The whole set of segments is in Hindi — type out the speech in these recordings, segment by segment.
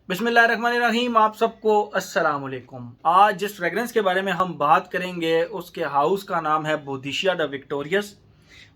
बिस्मिल्लाहिर्रहमानिर्रहीम। आप सबको अस्सलाम वालेकुम। आज जिस फ्रेगरेंस के बारे में हम बात करेंगे उसके हाउस का नाम है बोधिशिया द विक्टोरियस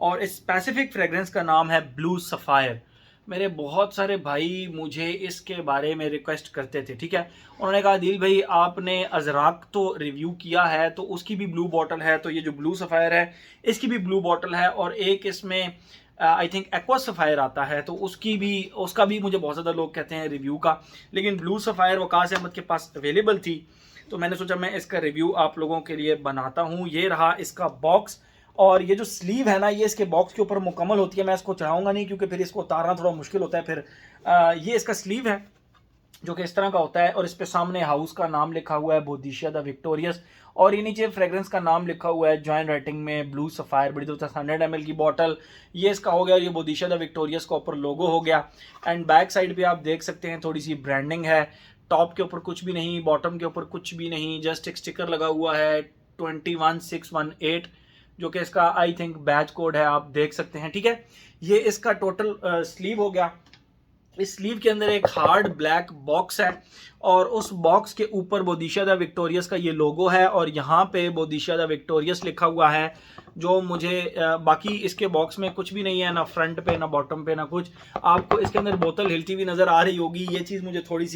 और इस स्पेसिफिक फ्रेगरेंस का नाम है ब्लू सफ़ायर। मेरे बहुत सारे भाई मुझे इसके बारे में रिक्वेस्ट करते थे, ठीक है। उन्होंने कहा दिल भाई आपने अजराक तो रिव्यू किया है तो उसकी भी ब्लू बॉटल है, तो ये जो ब्लू सफ़ायर है इसकी भी ब्लू बॉटल है और एक इसमें आई थिंक एक्वा सफ़ायर आता है, तो उसका भी मुझे बहुत ज़्यादा लोग कहते हैं रिव्यू का। लेकिन ब्लू सफ़ायर वकास अहमद के पास अवेलेबल थी तो मैंने सोचा मैं इसका रिव्यू आप लोगों के लिए बनाता हूँ। ये रहा इसका बॉक्स और ये जो स्लीव है ना ये इसके बॉक्स के ऊपर मुकम्मल होती है। मैं इसको चढ़ाऊंगा नहीं क्योंकि फिर इसको उतारना थोड़ा मुश्किल होता है। फिर ये इसका स्लीव है जो कि इस तरह का होता है और इस पे सामने हाउस का नाम लिखा हुआ है बोधिशिया द विक्टोरियस और ये नीचे फ्रेग्रेंस का नाम लिखा हुआ है जॉइंट राइटिंग में ब्लू सफ़ायर। बड़ी ज़बरदस्त 100 ml की बॉटल ये इसका हो गया और ये बोधिशिया द विक्टोरियस का ऊपर लोगो हो गया। एंड बैक साइड पे आप देख सकते हैं थोड़ी सी ब्रांडिंग है। टॉप के ऊपर कुछ भी नहीं, बॉटम के ऊपर कुछ भी नहीं, जस्ट एक स्टिकर लगा हुआ है 21618 जो कि इसका आई थिंक बैच कोड है, आप देख सकते हैं, ठीक है। ये इसका टोटल स्लीव हो गया। इस स्लीव के अंदर एक हार्ड ब्लैक बॉक्स है और उस बॉक्स के ऊपर बोधिशिया द विक्टोरियस का ये लोगो है और यहाँ पे बोधिशिया द विक्टोरियस लिखा हुआ है। जो मुझे बाकी इसके बॉक्स में कुछ भी नहीं है, ना फ्रंट पे ना बॉटम पे ना कुछ। आपको इसके अंदर बोतल हिलती हुई नज़र आ रही होगी। ये चीज़ मुझे थोड़ी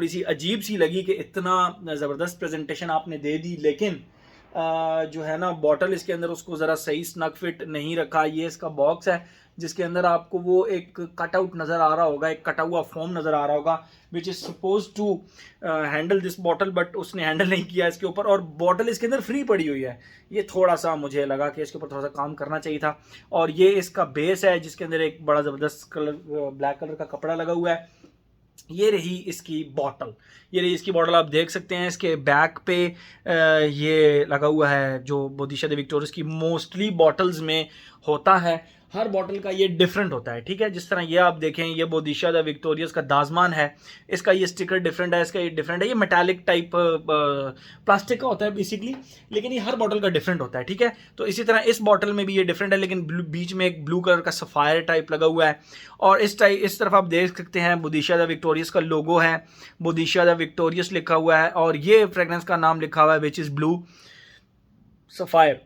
सी अजीब सी लगी कि इतना ज़बरदस्त प्रेजेंटेशन आपने दे दी लेकिन जो है ना बॉटल इसके अंदर उसको ज़रा सही स्नग फिट नहीं रखा। ये इसका बॉक्स है जिसके अंदर आपको वो एक कट आउट नज़र आ रहा होगा, एक कटा हुआ फॉर्म नज़र आ रहा होगा which is suppose to handle this bottle, but उसने हैंडल नहीं किया इसके ऊपर और बॉटल इसके अंदर फ्री पड़ी हुई है। ये थोड़ा सा मुझे लगा कि इसके ऊपर थोड़ा सा काम करना चाहिए था। और ये इसका बेस है जिसके अंदर एक बड़ा ज़बरदस्त कलर ब्लैक कलर का कपड़ा लगा हुआ है। ये रही इसकी बॉटल, ये रही इसकी बॉटल। आप देख सकते हैं इसके बैक पे ये लगा हुआ है जो बोधिशिया द विक्टोरियस की मोस्टली बॉटल्स में होता है। हर बॉटल का ये डिफरेंट होता है, ठीक है। जिस तरह ये आप देखें ये बोधिशिया द विक्टोरियस का दाजमान है, इसका ये स्टिकर डिफरेंट है, इसका ये डिफरेंट है। ये मेटालिक टाइप प्लास्टिक का होता है बेसिकली, लेकिन ये हर बॉटल का डिफरेंट होता है, ठीक है। तो इसी तरह इस बॉटल में भी ये डिफरेंट है लेकिन बीच में एक ब्लू कलर का सफ़ायर टाइप लगा हुआ है और इस तरफ आप देख सकते हैं बोधिशिया द विक्टोरियस का लोगो है, बोधिशिया द विक्टोरियस लिखा हुआ है और ये फ्रेग्रेंस का नाम लिखा हुआ है which is blue sapphire.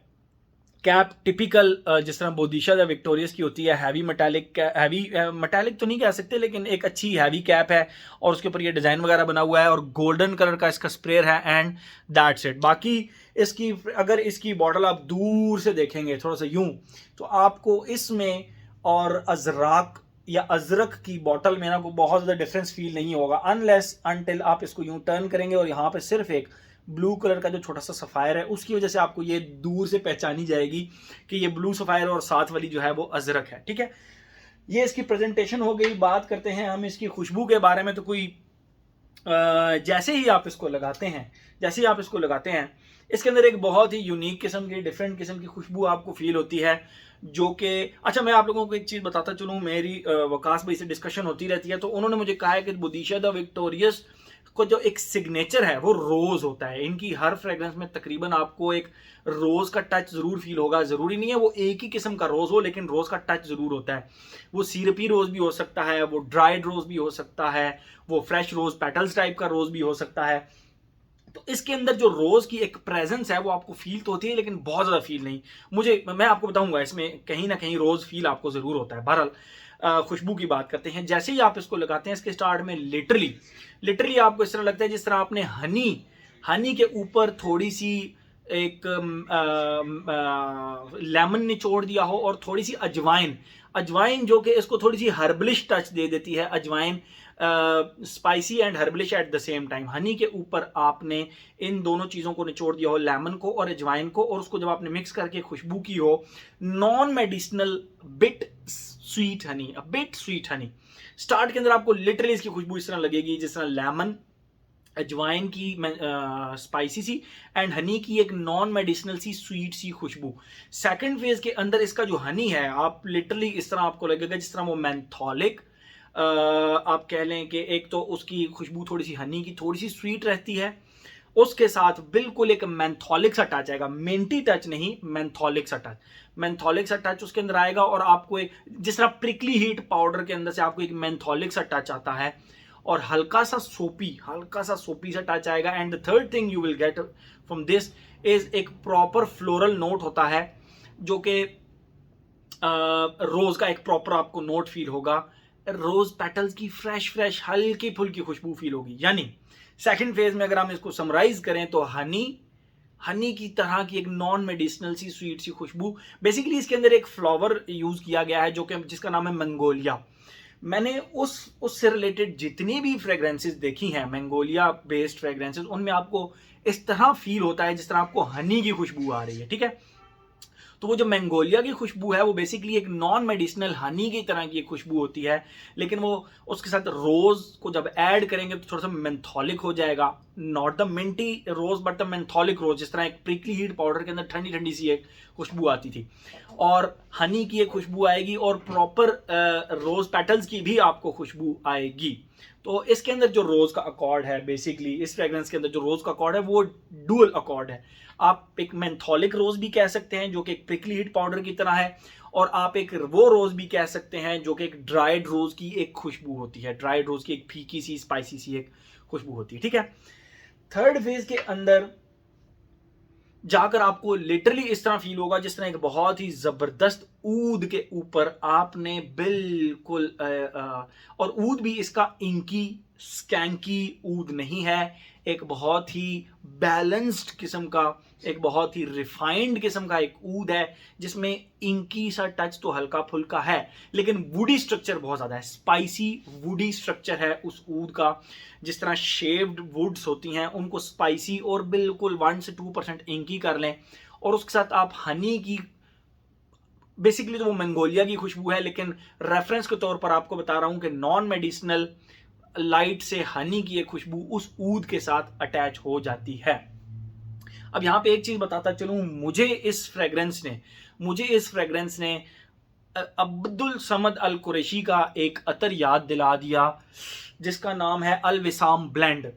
Cap typical जिस तरह बोधिशिया द विक्टोरियस की होती है, हैवी मेटालिक, हैवी मेटालिक तो नहीं कह सकते लेकिन एक अच्छी हैवी कैप है और उसके ऊपर ये डिज़ाइन वगैरह बना हुआ है और गोल्डन कलर का इसका स्प्रेयर है एंड दैट्स इट। बाकी इसकी अगर इसकी बॉटल आप दूर से देखेंगे थोड़ा सा यूं तो आपको इसमें और अजराक या अजरक की बॉटल में ना को बहुत ज़्यादा डिफरेंस फील नहीं होगा अनलेस अनटिल आप इसको यूं टर्न करेंगे और यहाँ पे सिर्फ एक ब्लू कलर का जो छोटा सा सफ़ायर है उसकी वजह से आपको ये दूर से पहचानी जाएगी कि ये ब्लू सफ़ायर और साथ वाली जो है वो अजरक है, ठीक है। ये इसकी प्रेजेंटेशन हो गई। बात करते हैं हम इसकी खुशबू के बारे में। तो कोई जैसे ही आप इसको लगाते हैं इसके अंदर एक बहुत ही यूनिक किस्म की डिफरेंट किस्म की खुशबू आपको फील होती है जो कि अच्छा मैं आप लोगों को एक चीज़ बताता चलूँ। मेरी वकास भाई से डिस्कशन होती रहती है तो उन्होंने मुझे कहा है कि बोधिशिया द विक्टोरियस को जो एक सिग्नेचर है वो रोज़ होता है। इनकी हर फ्रेग्रेंस में तकरीबन आपको एक रोज़ का टच ज़रूर फील होगा। ज़रूरी नहीं है वो एक ही किस्म का रोज़ हो लेकिन रोज़ का टच ज़रूर होता है। वो सिरपी रोज़ भी हो सकता है, वो ड्राइड रोज़ भी हो सकता है, वो फ्रेश रोज़ पेटल्स टाइप का रोज़ भी हो सकता है। तो इसके अंदर जो रोज़ की एक प्रेजेंस है वो आपको फील तो होती है लेकिन बहुत ज़्यादा फील नहीं। मैं आपको बताऊंगा इसमें कहीं ना कहीं रोज़ फील आपको ज़रूर होता है। बहरहाल खुशबू की बात करते हैं। जैसे ही आप इसको लगाते हैं इसके स्टार्ट में लिटरली आपको इस तरह लगता है जिस तरह आपने हनी के ऊपर थोड़ी सी एक लेमन निचोड़ दिया हो और थोड़ी सी अजवाइन जो कि इसको थोड़ी सी हर्बलिश टच दे देती है। Ajwain spicy and herbalish at the same time. Honey के ऊपर आपने इन दोनों चीज़ों को निचोड़ दिया हो, लेमन को और अजवाइन को, और उसको जब आपने मिक्स करके खुशबू की हो non medicinal bit sweet Honey. Start के अंदर आपको लिटरली इसकी खुशबू इस तरह लगेगी जिस तरह लेमन, अजवाइन की स्पाइसी सी एंड हनी की एक नॉन मेडिसिनल सी स्वीट सी खुशबू। सेकंड फेज के अंदर इसका जो हनी है आप लिटरली इस तरह आपको लगेगा जिस तरह वो मैंथोलिक, आप कह लें कि एक तो उसकी खुशबू थोड़ी सी हनी की थोड़ी सी स्वीट रहती है, उसके साथ बिल्कुल एक मैंथोलिक सा टच आएगा। मेंटी टच नहीं, मैंथोलिक सा टच उसके अंदर आएगा और आपको एक जिस तरह प्रिकली हीट पाउडर के अंदर से आपको एक मैंथोलिक सा टच आता है और हल्का सा सोपी सा टच आएगा। And the third thing you will get from this is एक प्रॉपर फ्लोरल नोट होता है, जो कि रोज का एक प्रॉपर आपको नोट फील होगा। रोज पेटल्स की फ्रेश हल्की फुल्की खुशबू फील होगी। यानी सेकंड फेज में अगर हम इसको समराइज करें तो हनी की तरह की एक नॉन मेडिसिनल सी स्वीट सी खुशबू। बेसिकली इसके अंदर एक फ्लावर यूज किया गया है जो कि जिसका नाम है मंगोलिया। मैंने उससे रिलेटेड जितनी भी फ्रेग्रेंसेस देखी हैं, मंगोलिया बेस्ड फ्रेग्रेंसेस, उनमें आपको इस तरह फील होता है जिस तरह आपको हनी की खुशबू आ रही है। ठीक है, तो वो जो मैंगोलिया की खुशबू है वो बेसिकली एक नॉन मेडिसिनल हनी की तरह की खुशबू होती है, लेकिन वो उसके साथ रोज को जब ऐड करेंगे तो थोड़ा सा मेंथोलिक हो जाएगा। Not the minty rose but the mentholic rose, जिस तरह एक प्रिकली हीट पाउडर के अंदर ठंडी ठंडी सी एक खुशबू आती थी, और हनी की एक खुशबू आएगी और प्रॉपर रोज पेटल्स की भी आपको खुशबू आएगी। तो इसके अंदर जो रोज का अकॉर्ड है, बेसिकली इस फ्रेग्रेंस के अंदर जो रोज का अकॉर्ड है वो डुअल अकॉर्ड है। आप एक मेंथोलिक रोज भी कह सकते हैं जो कि एक प्रिकली हीट पाउडर की तरह है, और आप एक वो रोज भी कह सकते हैं जो कि एक ड्राइड रोज की एक खुशबू होती है। ड्राइड रोज की एक फीकी सी स्पाइसी सी एक खुशबू होती है। ठीक है, थर्ड फेज के अंदर जाकर आपको लिटरली इस तरह फील होगा जिस तरह एक बहुत ही जबरदस्त ऊद के ऊपर आपने बिल्कुल और ऊद भी इसका इंकी स्कैंकी ऊद नहीं है, एक बहुत ही बैलेंस्ड किस्म का, एक बहुत ही रिफाइंड किस्म का एक ऊद है जिसमें इंकी सा टच तो हल्का फुल्का है, लेकिन वुडी स्ट्रक्चर बहुत ज्यादा है। स्पाइसी वुडी स्ट्रक्चर है उस ऊद का। जिस तरह शेव्ड वुड्स होती हैं उनको स्पाइसी और बिल्कुल 1 से 2% इंकी कर लें, और उसके साथ आप हनी की, बेसिकली तो वो मंगोलिया की खुशबू है, लेकिन रेफरेंस के तौर पर आपको बता रहा हूं कि नॉन मेडिसिनल लाइट से हनी की एक खुशबू उस ऊद के साथ अटैच हो जाती है। अब यहां पे एक चीज बताता चलूं, मुझे इस फ्रेग्रेंस ने अब्दुल समद अल कुरैशी का एक अतर याद दिला दिया जिसका नाम है अल विसाम ब्लेंड।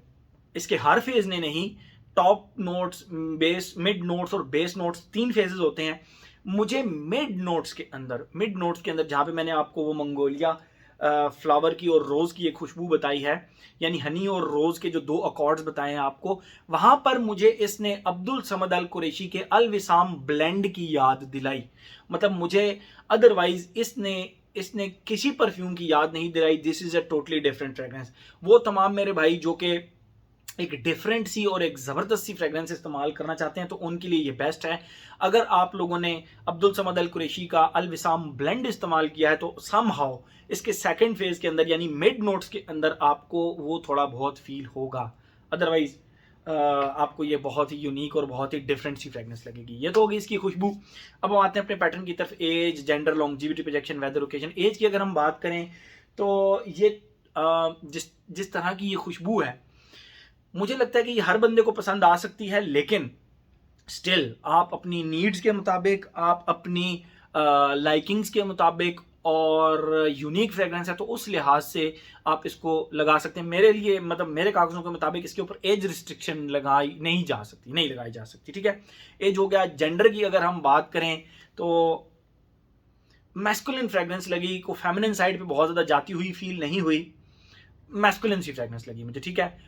इसके हर फेज ने नहीं, top notes, base, mid notes और बेस नोट्स, 3 फेजेस होते हैं। मुझे मिड नोट्स के अंदर जहां पे मैंने आपको वो मंगोलिया फ्लावर की और रोज की एक खुशबू बताई है, यानी हनी और रोज के जो 2 अकॉर्ड्स बताए हैं आपको, वहां पर मुझे इसने अब्दुल समद अल कुरैशी के अल विसाम ब्लेंड की याद दिलाई। मतलब मुझे अदरवाइज इसने किसी परफ्यूम की याद नहीं दिलाई। This is a totally different fragrance. वो तमाम मेरे भाई जो कि एक डिफरेंट सी और एक जबरदस्त सी फ्रेग्रेंस इस्तेमाल करना चाहते हैं तो उनके लिए ये बेस्ट है। अगर आप लोगों ने अब्दुल समद अल कुरैशी का अल विसाम ब्लेंड इस्तेमाल किया है तो समहाउ इसके सेकंड फेज के अंदर यानी मिड नोट्स के अंदर आपको वो थोड़ा बहुत फील होगा। अदरवाइज आपको ये बहुत ही यूनिक और बहुत ही डिफरेंट सी फ्रेग्रेंस लगेगी। ये तो होगी इसकी खुशबू। अब हम आते हैं अपने पैटर्न की तरफ। Age, gender, longevity, projection, weather, occasion. Age की अगर हम बात करें तो ये जिस तरह की ये खुशबू है, मुझे लगता है कि ये हर बंदे को पसंद आ सकती है, लेकिन स्टिल आप अपनी नीड्स के मुताबिक, आप अपनी लाइकिंग्स के मुताबिक, और यूनिक फ्रेग्रेंस है तो उस लिहाज से आप इसको लगा सकते हैं। मेरे लिए, मतलब मेरे कागजों के मुताबिक इसके ऊपर एज रिस्ट्रिक्शन नहीं लगाई जा सकती। ठीक है, एज हो गया। जेंडर की अगर हम बात करें तो मैस्कुलिन फ्रेग्रेंस लगी, को फेमिनिन साइड पे बहुत ज्यादा जाती हुई फील नहीं हुई, मैस्कुलिन सी फ्रेग्रेंस लगी मुझे। ठीक है,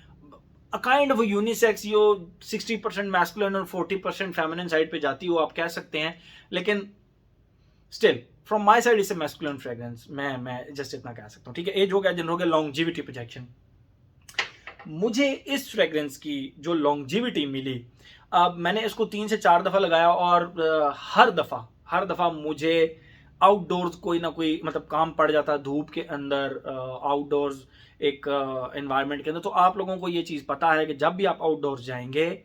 a kind of unisex, yo 60% masculine और 40% फेमिनिन साइड पे जाती हो आप कह सकते हैं, लेकिन still from my side is a masculine fragrance. मैं जस्ट इतना कह सकता हूं। ठीक है, एज हो गया। जेंडर हो गया। Longevity, projection. मुझे इस फ्रेग्रेंस की जो लॉन्जिविटी मिली, अब मैंने इसको 3 से 4 दफा लगाया और हर दफा मुझे आउटडोर्स कोई ना कोई मतलब काम पड़ जाता, धूप के अंदर, आउटडोर्स एक एनवायरनमेंट के अंदर। तो आप लोगों को ये चीज़ पता है कि जब भी आप आउटडोर्स जाएंगे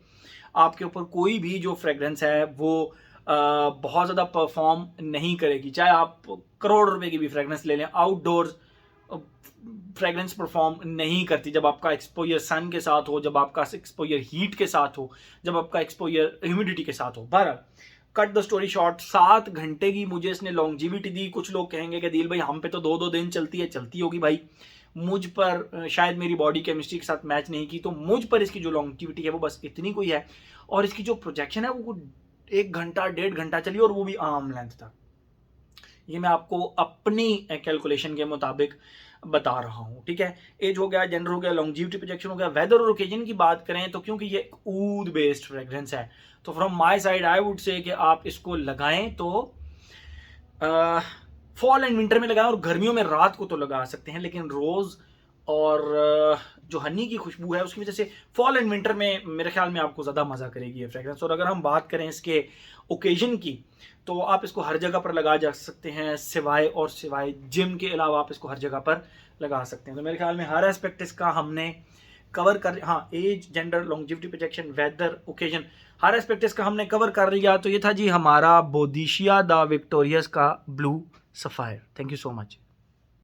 आपके ऊपर कोई भी जो फ्रेग्रेंस है वो बहुत ज़्यादा परफॉर्म नहीं करेगी। चाहे आप करोड़ रुपए की भी फ्रेग्रेंस ले लें, आउटडोर्स फ्रेग्रेंस परफॉर्म नहीं करती। जब आपका एक्सपोजर सन के साथ हो, जब आपका एक्सपोजर हीट के साथ हो, जब आपका एक्सपोजर ह्यूमिडिटी के साथ हो। 12 कट द स्टोरी शॉर्ट, 7 घंटे की मुझे इसने लॉन्जिविटी दी। कुछ लोग कहेंगे कि दिल भाई हम पे तो 2-2 दिन चलती है, चलती होगी भाई, मुझ पर शायद मेरी बॉडी केमिस्ट्री के साथ मैच नहीं की, तो मुझ पर इसकी जो लॉन्जिविटी है वो बस इतनी कोई है। और इसकी जो प्रोजेक्शन है वो 1 घंटा 1.5 घंटा चली, और वो भी आर्म लेंथ तक। ये मैं आपको अपनी कैलकुलेशन के मुताबिक बता रहा हूँ, ठीक है। एज हो गया, जेंडर हो गया, लॉन्जिविटी प्रोजेक्शन हो गया। वेदर और ओकेजन की बात करें तो क्योंकि ये ऊद बेस्ड फ्रेग्रेंस है, तो from my side I would say कि आप इसको लगाएं तो फॉल एंड विंटर में लगाएं, और गर्मियों में रात को तो लगा सकते हैं, लेकिन रोज और जो हनी की खुशबू है उसकी वजह से फॉल एंड विंटर में मेरे ख्याल में आपको ज़्यादा मज़ा करेगी ये फ्रेग्रेंस। और अगर हम बात करें इसके ओकेजन की, तो आप इसको हर जगह पर लगा जा सकते हैं, सिवाय जिम के अलावा आप इसको हर जगह पर लगा सकते हैं। तो मेरे ख्याल में हर एस्पेक्ट इसका हमने कवर कर, हाँ, age, gender, longevity projection, weather, occasion, हर एस्पेक्ट इसका हमने कवर कर लिया। तो ये था जी हमारा बोधिशिया द विक्टोरियस का blue sapphire. Thank you so much.